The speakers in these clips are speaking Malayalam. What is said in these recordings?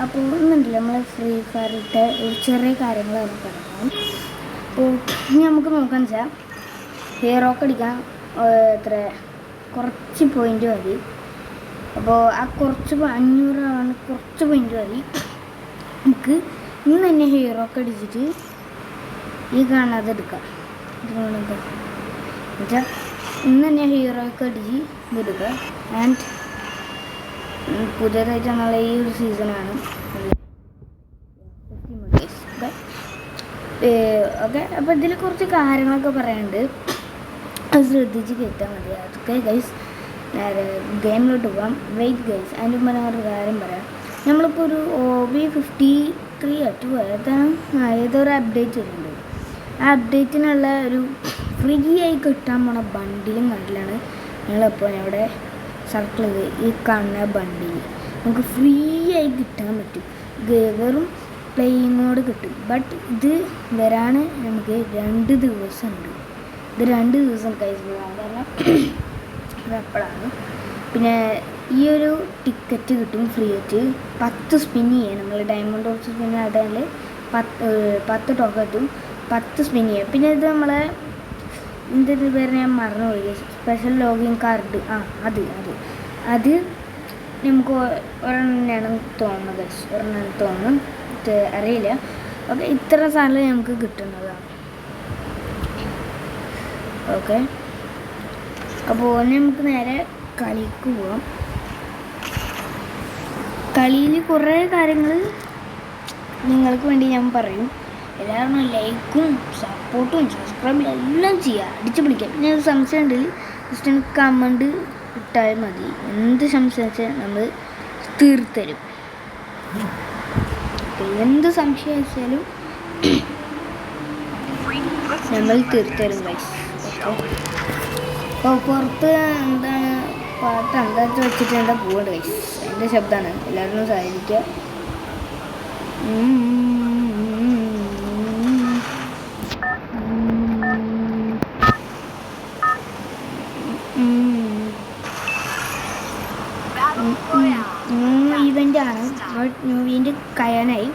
അപ്പോൾ ഒന്നുമില്ല, നമ്മൾ ഫ്രീ ഫയറിട്ട് ഒരു ചെറിയ കാര്യങ്ങളാണ് പറയുന്നത്. അപ്പോൾ ഇനി നമുക്ക് നോക്കാന്ന് വെച്ചാൽ ഹീറോക്ക് അടിക്കാൻ എത്ര കുറച്ച് പോയിൻ്റ് മതി. അപ്പോൾ ആ കുറച്ച് 500 ആണ്, കുറച്ച് പോയിൻ്റ് മതി. നമുക്ക് ഇന്ന് തന്നെ ഹീറോക്ക് അടിച്ചിട്ട് ഈ കാണാതെ എടുക്കാം. എന്നുവെച്ചാൽ ഇന്ന് തന്നെ ഹീറോക്ക് അടിച്ച് ഇതെടുക്കുക. ആൻഡ് പുതിയതായിട്ട് നമ്മളെ ഈ ഒരു സീസണാണ്. ഓക്കെ, അപ്പോൾ ഇതിൽ കുറച്ച് കാര്യങ്ങളൊക്കെ പറയാനുണ്ട്, അത് ശ്രദ്ധിച്ച് കേട്ടാൽ മതി. അതൊക്കെ ഗൈസ് നേരെ ഗെയിമിലോട്ട് പോകാം. വെയിറ്റ് ഗൈസ്, അതിൻ്റെ മുമ്പ് ഒരു കാര്യം പറയാം. നമ്മളിപ്പോൾ ഒരു OB53 ഏതൊരു അപ്ഡേറ്റ് വരുന്നുണ്ട്. ആ അപ്ഡേറ്റിനുള്ള ഒരു ഫ്രീ ആയി കിട്ടാൻ പോണ ബണ്ടിലും കണ്ടിലാണ് ഞങ്ങളിപ്പോൾ ഇവിടെ സർക്കിൾ ചെയ്ത് ഈ കാണുന്ന ബണ്ടിൽ നമുക്ക് ഫ്രീ ആയി കിട്ടാൻ പറ്റും. വെറും പ്ലെയിനോട് കിട്ടും. ബട്ട് ഇത് വരാൻ നമുക്ക് 2 ദിവസമുണ്ട്. ഇത് 2 ദിവസം കഴിച്ചു പോകാം, കാരണം അതെപ്പോഴാണ്. പിന്നെ ഈ ഒരു ടിക്കറ്റ് കിട്ടും ഫ്രീ ആയിട്ട്. 10 സ്പിൻ ചെയ്യാം. നമ്മൾ ഡയമണ്ട് ഓർച്ച് സ്പിൻ ആണെങ്കിൽ 10 ടോക്കൺ കിട്ടും. 10 സ്പിൻ ചെയ്യാം. പിന്നെ ഇത് നമ്മളെ ഇതിൻ്റെ പേര് ഞാൻ മറന്നുപോയി, സ്പെഷ്യൽ ലോഗിൻ കാർഡ്. അത് നമുക്ക് ഒരെണ്ണം തോന്നുന്നത്, അറിയില്ല. ഓക്കെ, ഇത്ര സാധനം നമുക്ക് കിട്ടുന്നതാണ്. ഓക്കെ, അപ്പോൾ നമുക്ക് നേരെ കളിക്ക് പോവാം. കളിയിൽ കുറേ കാര്യങ്ങൾ നിങ്ങൾക്ക് വേണ്ടി ഞാൻ പറയും. എല്ലാവരും ലൈക്കും സപ്പോർട്ടും സബ്സ്ക്രൈബും എല്ലാം ചെയ്യുക, അടിച്ചു പിടിക്കുക. പിന്നെ ഒരു സംശയം ഉണ്ടെങ്കിൽ ജസ്റ്റ് എനിക്ക് കമൻറ്റ് ഇട്ടാൽ മതി. എന്ത് സംശയം വെച്ചാൽ നമ്മൾ തീർത്തരും. എന്ത് സംശയം വെച്ചാലും നമ്മൾ തീർത്തരും ഗൈസ്. ഓക്കെ, അപ്പോൾ പുറത്ത് എന്താണ് പാട്ട് എന്താണെന്ന് വെച്ചിട്ട് എന്താ പോകണ്ട ഗൈസ്, അതിൻ്റെ ശബ്ദമാണ്. എല്ലാവരും സഹായിക്കുക. ഇവൻ്റാണ്, മൂവീൻ്റെ കയനായി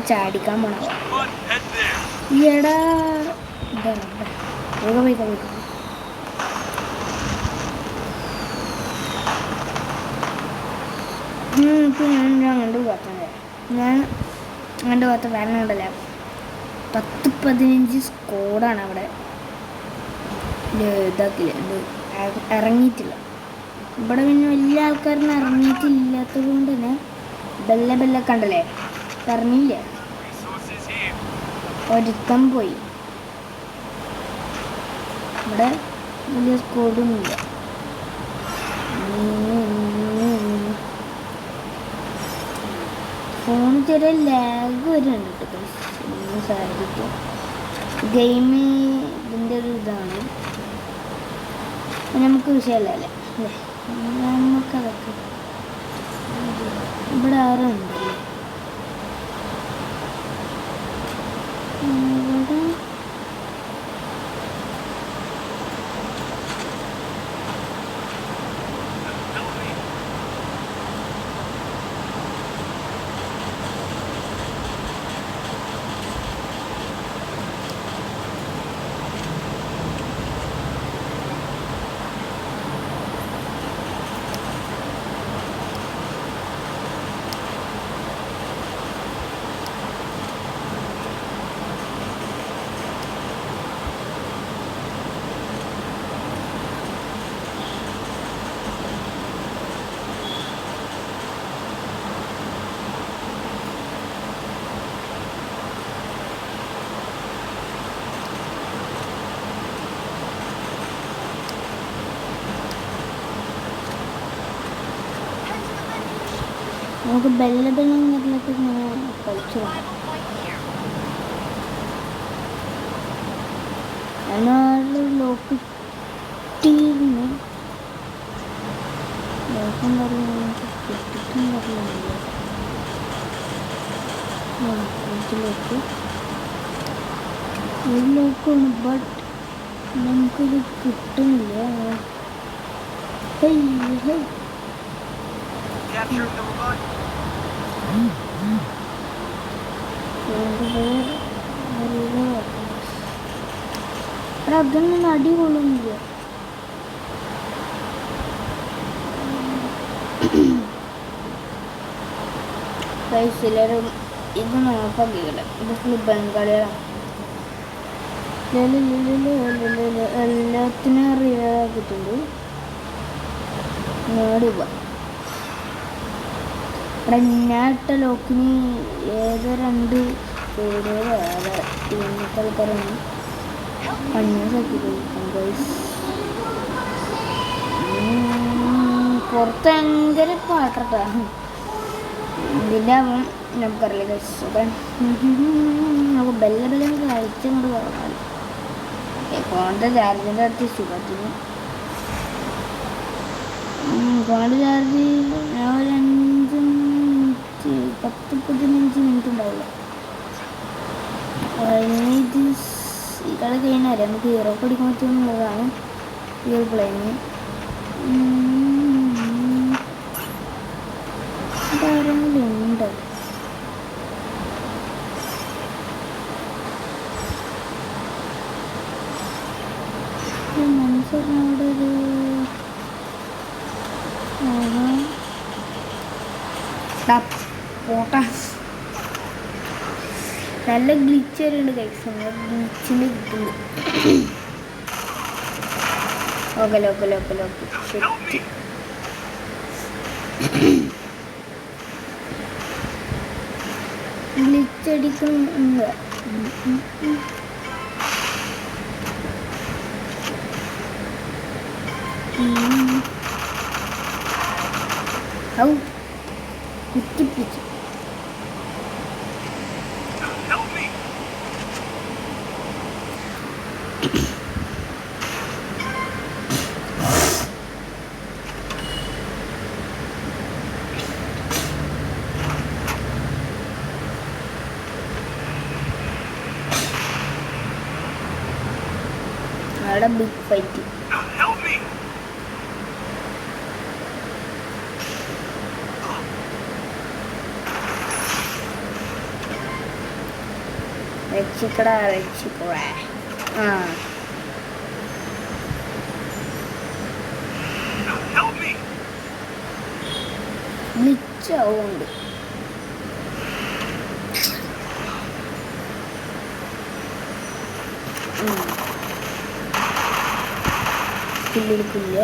ചാടിക്കാൻ പോണ ഈടാ വേഗം. ഇപ്പോൾ ഞാൻ അങ്ങോട്ട് പോകാത്ത കാരണം ഉണ്ടല്ലോ, 10-15 സ്കോഡാണ് അവിടെ. ഇറങ്ങിയിട്ടില്ല ഇവിടെ. പിന്നെ വലിയ ആൾക്കാരൊന്നും ഇറങ്ങിയിട്ടില്ലാത്തത് കൊണ്ട് തന്നെ ബെല്ലൊക്കെ ഉണ്ടല്ലേ, പറഞ്ഞില്ല ഒരുത്തം പോയി. ഇവിടെ വലിയ സ്കോഡൊന്നുമില്ല. ഫോൺ ചെറിയ ലാഗ് വരുന്നുണ്ട് കേട്ടോ. സാധിക്കും ഗെയിം ഇതിൻ്റെ ഒരു ഇതാണ്, നമുക്ക് വിഷയമല്ലേ അല്ലേ. നമുക്കതൊക്കെ ഇവിടെ ആരുണ്ടല്ലേ ഇവിടെ. നമുക്ക് ബെല്ലൊക്കെ ഇങ്ങനെ കളിച്ചു പോകാം. ലോക്ക് കിട്ടിയിരുന്നു, ലോക്കും കാര്യങ്ങളും കിട്ടിയിട്ടും കാര്യമില്ല. ഇതിലേക്ക് ഒരു ലോക്കാണ്, ബട്ട് നമുക്കിത് കിട്ടുന്നില്ല. ഹേയ് ഹേയ് അതൊന്നും അടി കൊള്ളുന്നില്ല. എല്ലാവരും ഇത് നോക്കിക്കില്ല. ഇത് ഫുൾ ബംഗാളികളാണ്. എല്ലാത്തിനും അറിയാക്കിയിട്ടുണ്ട്. ഞാൻ ഇട്ട ലോക്കിന് ഏതോ 2 പേര് വേറെ ഇന്നത്തെ ആൾക്കാരാണ് കണ്ണൂസാക്കി പുറത്ത് ഭയങ്കര പാട്ടാണ്. ഇതിൻ്റെ നമുക്കറിയില്ല. നമുക്ക് ബെല്ലം കഴിച്ചങ്ങോട്ട് പറഞ്ഞാൽ ഫോണിൻ്റെ ചാർജിൻ്റെ അടുത്ത് സുഖത്തിന് ഫോണിൻ്റെ ചാർജ് ഞാൻ ഒരു 10-15 മിനിറ്റ് ഉണ്ടാവില്ല. ഇത് ഈ കളി കഴിഞ്ഞാൽ നമുക്ക് ഹീറോ പഠിക്കാൻ പറ്റുമെന്നുള്ളതാണ് ഈ ഒരു പ്ലെയിന്. ഉണ്ട് മനസ്സിലവിടെ ഒരു പോട്ടാ നല്ല ഗ്ലിച്ച് വരുന്നുണ്ട്. കഴിച്ചു ഗ്ലിച്ചിന് കിട്ടുന്നു. ഓക്കെ ശരി. ഗ്ലിച്ചടിക്കുന്നുണ്ട്. കുത്തിപ്പിടിച്ചു. അവിടെ ബിഗ് ഫൈറ്റ്. രക്ഷിക്കടാ. ഗ്ലിച്ചാവുന്നുണ്ട്. കില്ലെടുക്കില്ല.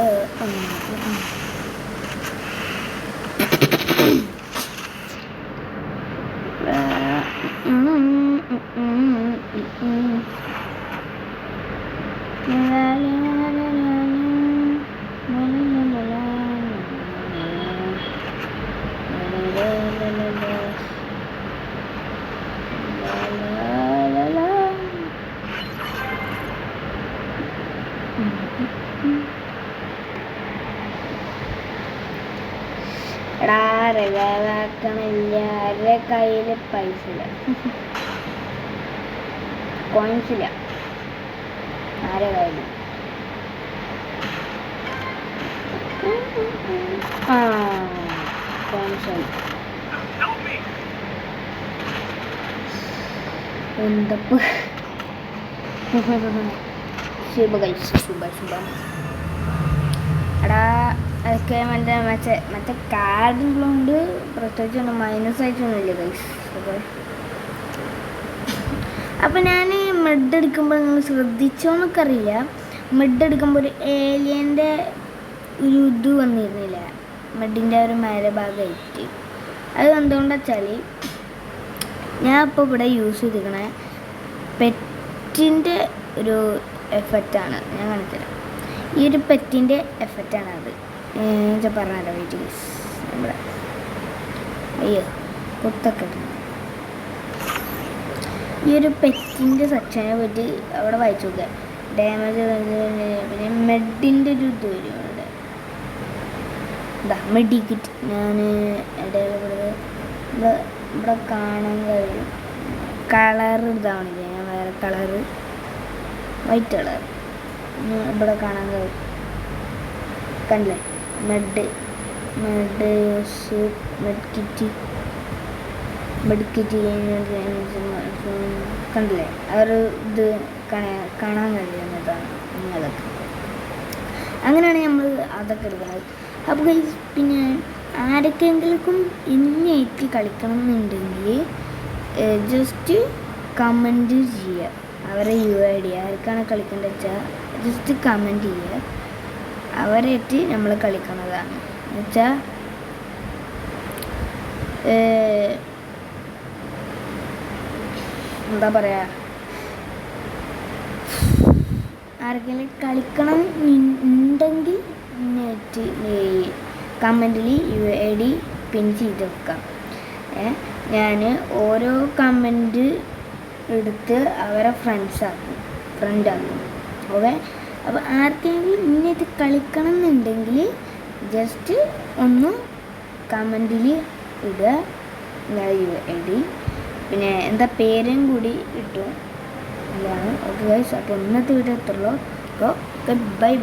എടാ റിവൈവാക്കണില്ല. ആരുടെ കയ്യിൽ പൈസ ഇല്ല, കോയിൻസ് ഇല്ല. ആരുടെ കയ്യിൽ കോയിൻസ് എന്തപ്പ് ശുഭ എടാ ഒക്കെ മറ്റേ കാർഡുള്ളതുകൊണ്ട് പ്രത്യേകിച്ചൊന്നും മൈനസ് ആയിട്ടൊന്നുമില്ല ഗൈസ്. അപ്പം ഞാൻ മെഡ് എടുക്കുമ്പോൾ നിങ്ങൾ ശ്രദ്ധിച്ചോന്നൊക്കെ അറിയില്ല. മെഡ് എടുക്കുമ്പോൾ ഒരു ഏലിയൻ്റെ ഒരു ഇത് വന്നിരുന്നില്ല മെഡിൻ്റെ ഒരു മേലെ ഭാഗമായിട്ട്. അത് എന്തുകൊണ്ടാ വെച്ചാൽ ഞാൻ ഇപ്പോൾ ഇവിടെ യൂസ് ചെയ്തിരിക്കണ പെറ്റിൻ്റെ ഒരു എഫക്റ്റാണ്. ഞാൻ കാണിച്ചുതരാം. ഈ ഒരു പെറ്റിൻ്റെ എഫക്റ്റാണ് അത്. ഞാൻ പറഞ്ഞല്ലോ വെയിറ്റ് ഗൈസ്. നമ്മുടെ അയ്യോ കുത്തൊക്കെ ഈ ഒരു പെറ്റിൻ്റെ സെക്ഷനെ പറ്റി അവിടെ വായിച്ചു നോക്കുക. ഡാമേജ് പിന്നെ മെഡിൻ്റെ ഒരു ഇത് വരും അവിടെ. ഇതാ മെഡി കിറ്റ്. ഞാൻ ഇവിടെ കാണാൻ കഴിയും. കളർ ഇതാവണില്ല. ഞാൻ വേറെ കളറ് വൈറ്റ് കളർ ഇവിടെ കാണാൻ കഴിയും, കണ്ടില്ലേ? മെഡ് കിറ്റ് കണ്ടില്ലേ? അവർ ഇത് കാണാൻ കഴിയുന്നതാണ് നിങ്ങൾക്ക്. അങ്ങനെയാണ് നമ്മൾ അതൊക്കെ എടുക്കുന്നത്. അപ്പോൾ ഗൈസ്, പിന്നെ ആരൊക്കെയെങ്കിലും ഇന്നായിട്ട് കളിക്കണം എന്നുണ്ടെങ്കിൽ ജസ്റ്റ് കമൻറ്റ് ചെയ്യുക. അവരെ UID ആർക്കാണ് കളിക്കേണ്ടത് വെച്ചാൽ ജസ്റ്റ് കമൻറ്റ് ചെയ്യുക. അവരായിട്ട് നമ്മൾ കളിക്കുന്നതാണ്. എന്നുവെച്ചാൽ എന്താ പറയുക, ആർക്കെങ്കിലും കളിക്കണം ഉണ്ടെങ്കിൽ നെറ്റ് കമൻറ്റിൽ UID പിൻ ചെയ്ത് വെക്കാം. ഞാൻ ഓരോ കമൻറ്റ് എടുത്ത് അവരെ ഫ്രണ്ടാക്കും. ഓക്കെ, അപ്പോൾ ആർക്കെങ്കിലും ഇന്നത് കളിക്കണം എന്നുണ്ടെങ്കിൽ ജസ്റ്റ് ഒന്ന് കമൻറ്റിൽ ഇടുക UID, പിന്നെ എന്താ പേരും കൂടി ഇട്ടു. അതാണ്. ഓക്കെ ഗൈസ്, അപ്പോൾ ഇന്നത്തെ വീഡിയോ എത്തുള്ളൂ. അപ്പോൾ ബൈ.